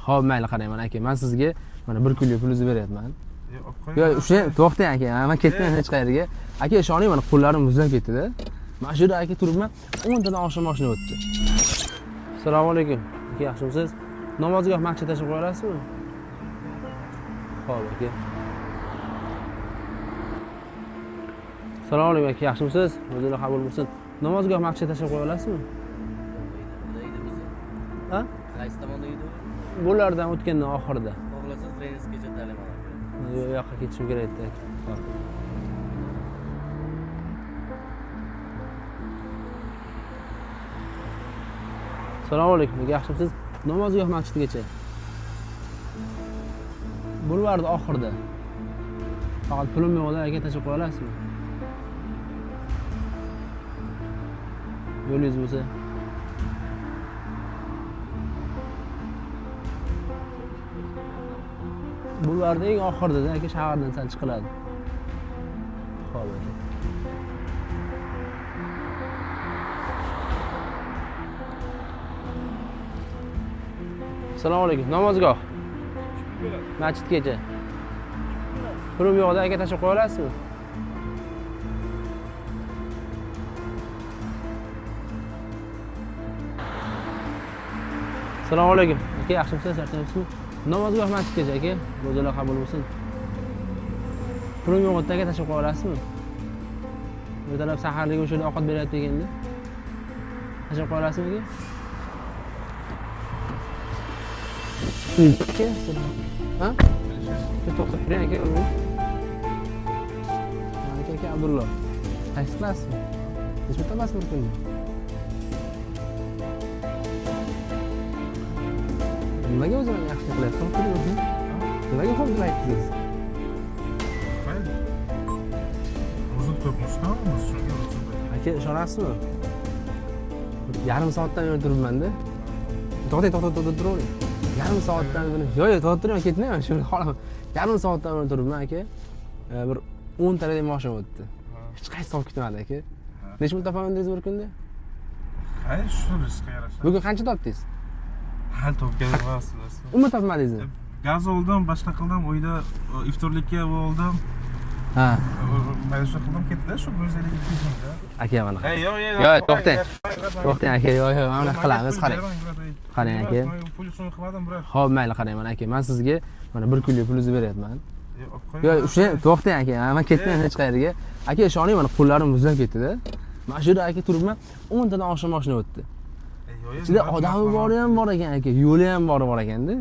Xo'p, mayli qarayman aka. Men sizga mana 1 kunlik pulingizni beryapman. Yo'q, o'sha to'xtang aka. Men ketmayman hech qayerga. Aka, ishoning, mana qo'llarim muzlab ketdi-da. Mana shu yerda aka turibman, 10 tadan oshiq mashina o'tdi. Assalomu alaykum. Aka, yaxshimisiz? Namozgoh maqcha tashib qo'ya olasizmi? Xo'p, aka. Assalomu alaykum aka, yaxshimisiz? O'zingiz qabul bo'lsin. Namozgoh maqcha tashib qo'ya olasizmi? Ha? Qaysi tomonda edi? Bulardan o'tgandan oxirida. Xohlasangiz Renskgacha ta'lim olasiz. Yo'q, yoqqa ketishim kerak edi. Assalomu alaykum, yaxshimisiz? Namozgoh masjidigacha. Bulvarda oxirida. Faqat pulim yo'qda aka tashib qo'ya olasizmi? Yo'lingiz bo'lsa. Bulvarda eng oxirida aka shahardan sal chiqiladi. Xo'p. Assalomu alaykum. Namozgoh. Masjidgacha. Pulim yo'qda aka tashib qo'ya olasizmi? Assalomu alaykum. Aka, yaxshimisiz? Charchaymizmi? Namozgoh masjidgacha aka. O'zingizlar qabul bo'lsin. Pulim yo'qda aka tashib qo'ya olasizmi? Bu taraf saharlik o'sha yerda ovqat beryapti ekanda. Tashib qo'ya olasizmi aka? Ha? To'xtab turing aka. Aka Abdullo. Qaysi klasmi? Nechta emasmi bir kunda? Nimaga o'zini yaxshi qilyapsiz? Nimaga xo'p deb aytdingiz? Aka, ishonasizmi? Yarim soatdan beri turibman-da. To'xtang, turavering. Yarim soatdan beri. Yo'q, to'xtab turing, ketmayman. Shuni qolaman. Yarim soatdan beri turibman aka. Bir 10 tadan mashina o'tdi. Hech qaysi olib ketmadi aka. Necha pul topamandingiz bir kunda? Hayır, shu riskga yarasha. Bugun qancha topdingiz? Hal topgan emasmiz. Umuman topmadingizmi? Gaz oldim, boshqa qildim, uyda iftorlikka bo'ldim. Ha. Mana shu qildim ketdi, shu 150-200 mingda. Aka mana. Yo'q, to'xtang. To'xtang aka, yo'q, mana qilamiz, qarang. Qarang aka. Pulni qilmadim, biroq. Xo'p, mayli qarayman aka. Men sizga mana 1 kunlik pulingizni beryapman. Yo'q, o'sha to'xtang aka. Men ketmayman hech qayerga. Aka, ishoning, mana qo'llarim muzlab ketdi-da. Mana shu yerda aka turibman, 10 tadan oshiq mashina o'tdi. Ichida odami bor ekan aka, yo'li ham bor ekanda.